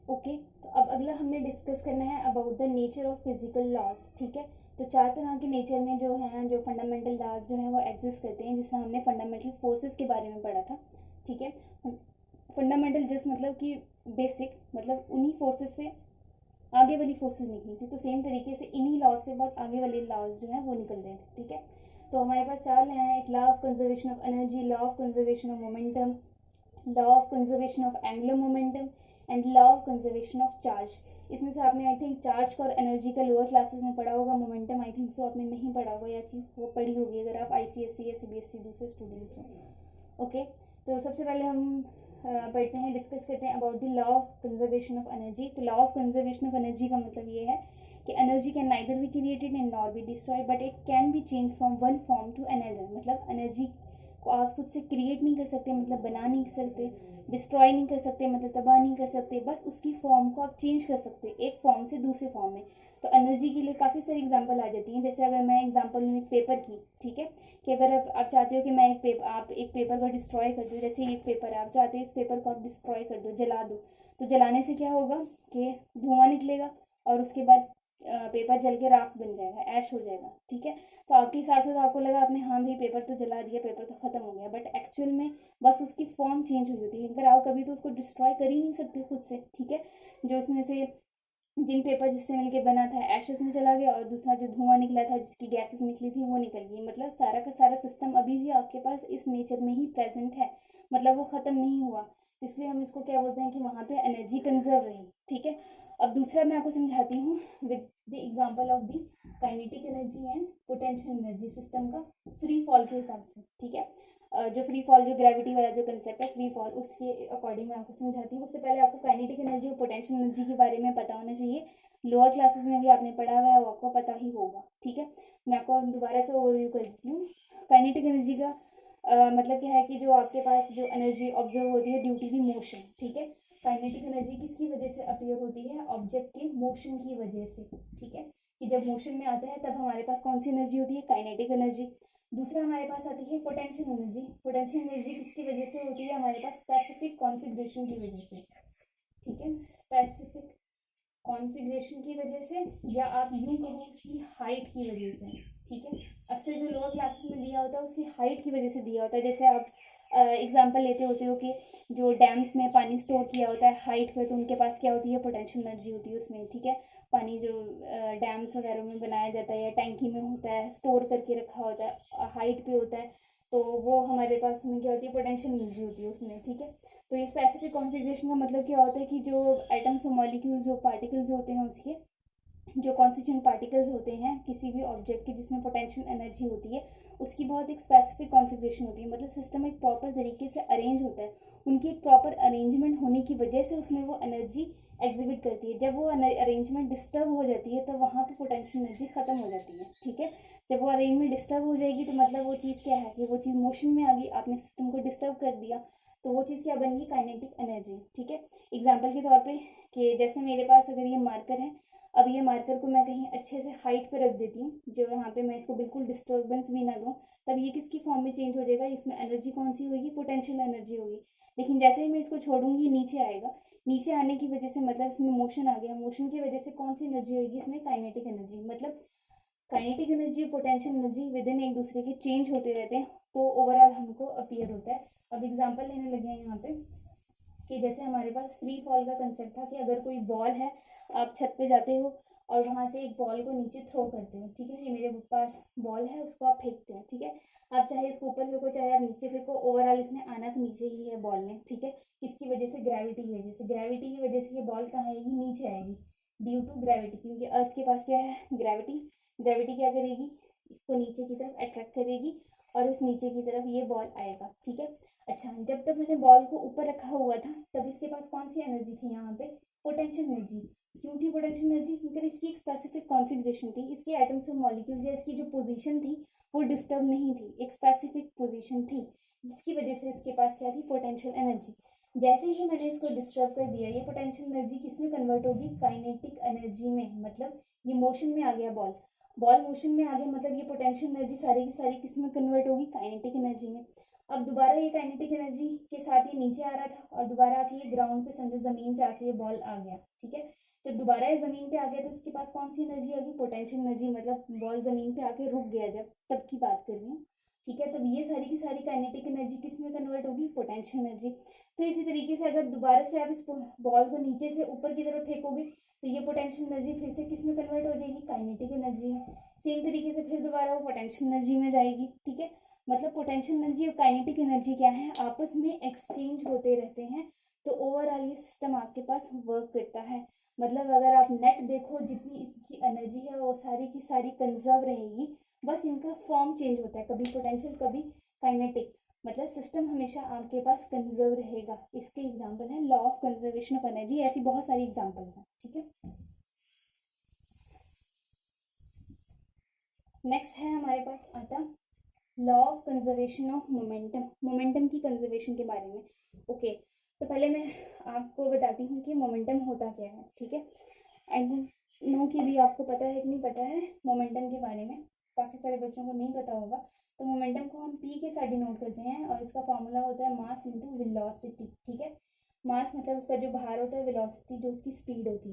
Okay, तो अब अगला हमने डिस्कस करना है about the nature of physical laws. ठीक है, तो चार तरह के नेचर में जो है, जो फंडामेंटल लॉज जो है वो एग्जिस्ट करते हैं, जिसमें हमने फंडामेंटल फोर्सेस के बारे में पढ़ा था। ठीक है, फंडामेंटल जस्ट मतलब कि बेसिक, मतलब उन्हीं फोर्सेस से आगे वाली फोर्सेस निकली थी, तो सेम तरीके से इन्हीं लॉज से बहुत आगे वाले लॉज जो है वो निकल रहे थे। ठीक है, तो हमारे पास चार लॉ हैं, एक law of conservation of energy, law of conservation of momentum, law of conservation of angular momentum and law of conservation of charge. इसमें से आपने आई थिंक चार्ज का और एनर्जी का लोअर क्लासेस में पढ़ा होगा, मोमेंटम आई थिंक सो आपने नहीं पढ़ा होगा, या चीज़ वो पढ़ी होगी अगर आप आईसीएसई या सीबीएसई दूसरे स्टूडेंट्स हो। ओके, तो सबसे पहले हम पढ़ते हैं, डिस्कस करते हैं about the law of conservation of energy. तो law of conservation of energy का मतलब ये है कि energy can neither be created and not be destroyed but it can be change from one form to another. मतलब energy को आप खुद से क्रिएट नहीं कर सकते, मतलब बना नहीं सकते, डिस्ट्रॉय नहीं कर सकते, मतलब तबाह नहीं कर सकते, बस उसकी फॉर्म को आप चेंज कर सकते एक फॉर्म से दूसरे फॉर्म में। तो एनर्जी के लिए काफ़ी सारी एग्जांपल आ जाती हैं। जैसे अगर मैं एग्जांपल लूँ एक पेपर की, ठीक है, कि अगर आप चाहते हो कि मैं आप एक पेपर को डिस्ट्रॉय कर दो, जैसे एक पेपर है, आप चाहते हो इस पेपर को आप डिस्ट्रॉय कर दो, जला दो, तो जलाने से क्या होगा कि धुआं निकलेगा और उसके बाद पेपर जल के राख बन जाएगा, ऐश हो जाएगा। ठीक है, तो आपके हिसाब से तो आपको लगा आपने हाँ भाई पेपर तो जला दिया, पेपर तो खत्म हो गया, बट एक्चुअल में बस उसकी फॉर्म चेंज हुई होती है। अगर आप कभी तो उसको डिस्ट्रॉय कर ही नहीं सकते खुद से। ठीक है, जो उसमें से जिन पेपर जिससे मिलके बना था एशेस में चला गया, और दूसरा जो धुआं निकला था, जिसकी गैसेस निकली थी, वो निकल गई। मतलब सारा का सारा सिस्टम अभी भी आपके पास इस नेचर में ही प्रेजेंट है, मतलब वो खत्म नहीं हुआ। इसलिए हम इसको क्या बोलते हैं कि वहाँ पे एनर्जी कंजर्व रही। ठीक है, अब दूसरा मैं आपको समझाती हूँ with the example of the kinetic energy and potential energy system का फ्री फॉल के हिसाब से। ठीक है, जो फ्री फॉल, जो ग्रेविटी वाला जो कंसेप्ट है फ्री फॉल, उसके अकॉर्डिंग मैं आपको समझाती हूँ। उससे पहले आपको काइनेटिक एनर्जी और पोटेंशियल एनर्जी के बारे में पता होना चाहिए। लोअर क्लासेस में भी आपने पढ़ा हुआ है, वो आपको पता ही होगा। ठीक है, मैं आपको दोबारा से ओवरव्यू कर देती हूँ। काइनेटिक एनर्जी का मतलब क्या है कि जो आपके पास जो एनर्जी ऑब्जर्व होती है ड्यू टू दी मोशन। ठीक है, काइनेटिक एनर्जी किसकी वजह से अपीयर होती है? ऑब्जेक्ट के मोशन की वजह से। ठीक है, कि जब मोशन में आता है तब हमारे पास कौन सी एनर्जी होती है? Kinetic energy. दूसरा हमारे पास आती है पोटेंशियल एनर्जी। पोटेंशियल एनर्जी किसकी वजह से होती है? हमारे पास स्पेसिफिक कॉन्फ़िगरेशन की वजह से। ठीक है, स्पेसिफिक कॉन्फ़िगरेशन की वजह से, या आप यूं कहो उसकी हाइट की वजह से। ठीक है, अक्सर जो लोअर क्लासेस में दिया होता है उसकी हाइट की वजह से दिया होता है। जैसे आप एग्जांपल लेते होते हो कि जो डैम्स में पानी स्टोर किया होता है हाइट पे, तो उनके पास क्या होती है? पोटेंशियल एनर्जी होती है उसमें। ठीक है, पानी जो डैम्स वगैरह में बनाया जाता है या टैंकी में होता है, स्टोर करके रखा होता है, हाइट पे होता है, तो वो हमारे पास में क्या होती है? पोटेंशियल एनर्जी होती है उसमें। ठीक है, तो ये स्पेसिफिक कॉन्फ़िगरेशन का मतलब क्या होता है कि जो एटम्स और मॉलिक्यूल्स, जो पार्टिकल्स होते हैं, उसके जो कॉन्स्टिट्यूएंट पार्टिकल्स होते हैं किसी भी ऑब्जेक्ट की जिसमें पोटेंशियल एनर्जी होती है, उसकी बहुत एक स्पेसिफिक कॉन्फ़िगरेशन होती है। मतलब सिस्टम एक प्रॉपर तरीके से अरेंज होता है, उनकी एक प्रॉपर अरेंजमेंट होने की वजह से उसमें वो एनर्जी एग्जिबिट करती है। जब वो अरेंजमेंट डिस्टर्ब हो जाती है तो वहाँ पर पोटेंशियल एनर्जी खत्म हो जाती है। ठीक है, जब वो अरेंजमेंट डिस्टर्ब हो जाएगी तो मतलब वो चीज़ क्या है कि वो चीज़ मोशन में आ गई, आपने सिस्टम को डिस्टर्ब कर दिया, तो वो चीज़ क्या बन गई? Kinetic energy. ठीक है, एग्जाम्पल के तौर पे कि जैसे मेरे पास अगर ये मार्कर है, अब ये मार्कर को मैं कहीं अच्छे से हाइट पे रख देती हूँ, जो यहाँ पे मैं इसको बिल्कुल डिस्टर्बेंस भी ना दूँ, तब ये किसकी फॉर्म में चेंज हो जाएगा? इसमें एनर्जी कौन सी होगी? पोटेंशियल एनर्जी होगी। लेकिन जैसे ही मैं इसको छोड़ूंगी ये नीचे आएगा, नीचे आने की वजह से मतलब इसमें मोशन आ गया, मोशन की वजह से कौन सी एनर्जी होगी? इसमें काइनेटिक एनर्जी। मतलब काइनेटिक एनर्जी और पोटेंशियल एनर्जी विद इन एक दूसरे के चेंज होते रहते हैं, तो ओवरऑल हमको अपीयर होता है। अब एग्जाम्पल लेने लगे हैं यहाँ पे कि जैसे हमारे पास फ्री फॉल का कंसेप्ट था कि अगर कोई बॉल है, आप छत पे जाते हो और वहां से एक बॉल को नीचे थ्रो करते हो। ठीक है, ये मेरे पास बॉल है, उसको आप फेंकते हैं। ठीक है, आप चाहे इसको ऊपर फेंको चाहे आप नीचे फेंको, ओवरऑल इसने आना तो नीचे ही है बॉल ने। ठीक है, किसकी वजह से? ग्रेविटी की वजह से। ग्रेविटी की वजह से ये बॉल कहाँ आएगी? नीचे आएगी, ड्यू टू ग्रेविटी, क्योंकि अर्थ के पास क्या है? ग्रेविटी। ग्रेविटी क्या करेगी? इसको नीचे की तरफ अट्रैक्ट करेगी और इस नीचे की तरफ ये बॉल आएगा। ठीक है, अच्छा, जब तक मैंने बॉल को ऊपर रखा हुआ था तब इसके पास कौन सी एनर्जी थी? यहाँ पे पोटेंशियल एनर्जी। क्यों थी पोटेंशियल एनर्जी? क्योंकि इसकी एक स्पेसिफिक कॉन्फ़िगरेशन थी, इसके एटम्स और मॉलिक्यूल्स या इसकी जो पोजीशन थी वो डिस्टर्ब नहीं थी, एक स्पेसिफिक पोजीशन थी, जिसकी वजह से इसके पास क्या थी? Potential energy. जैसे ही मैंने इसको डिस्टर्ब कर दिया, ये पोटेंशियल एनर्जी किसमें कन्वर्ट होगी? काइनेटिक एनर्जी में। मतलब ये मोशन में आ गया, बॉल बॉल मोशन में आ गया, मतलब ये पोटेंशियल एनर्जी सारी की सारी किसमें कन्वर्ट होगी? काइनेटिक एनर्जी में। अब दोबारा ये काइनेटिक एनर्जी के साथ ये नीचे आ रहा था और दोबारा आके ये ग्राउंड पे समझो ज़मीन पे आके ये बॉल आ गया, ठीक है। तो दोबारा ये ज़मीन पे आ गया तो इसके पास कौन सी एनर्जी आ गई, पोटेंशियल एनर्जी, मतलब बॉल ज़मीन पे आके रुक गया जब, तब की बात कर रही हूँ, ठीक है। तब ये सारी की सारी काइनेटिक एनर्जी किस में कन्वर्ट होगी, पोटेंशियल एनर्जी। तो इसी तरीके से अगर दोबारा से आप इस बॉल को नीचे से ऊपर की तरफ फेंकोगे तो ये पोटेंशियल एनर्जी फिर से किस में कन्वर्ट हो जाएगी, काइनेटिक एनर्जी में। सेम तरीके से फिर दोबारा वो पोटेंशियल एनर्जी में जाएगी, ठीक है। मतलब पोटेंशियल एनर्जी और काइनेटिक एनर्जी क्या है, आपस में एक्सचेंज होते रहते हैं। तो ओवरऑल ये सिस्टम आपके पास वर्क करता है। मतलब अगर आप नेट देखो, जितनी इसकी एनर्जी है वो सारी की सारी कंजर्व रहेगी, बस इनका फॉर्म चेंज होता है, कभी पोटेंशियल कभी काइनेटिक। मतलब सिस्टम हमेशा आपके पास कंजर्व रहेगा। इसके एग्जांपल है law of conservation of energy, ऐसी बहुत सारी एग्जांपल्स हैं, ठीक है। नेक्स्ट है हमारे पास आता law of conservation of momentum, momentum की कंजर्वेशन के बारे में। ओके, तो पहले मैं आपको बताती हूँ कि मोमेंटम होता क्या है, ठीक है। आई नो कि भी आपको पता है कि नहीं पता है मोमेंटम के बारे में, काफ़ी सारे बच्चों को नहीं पता होगा। तो मोमेंटम को हम पी के साथ डिनोट करते हैं और इसका फॉर्मूला होता है मास इंटू वेलोसिटी, ठीक है। मास मतलब उसका जो भार होता है, वेलोसिटी जो उसकी स्पीड होती है।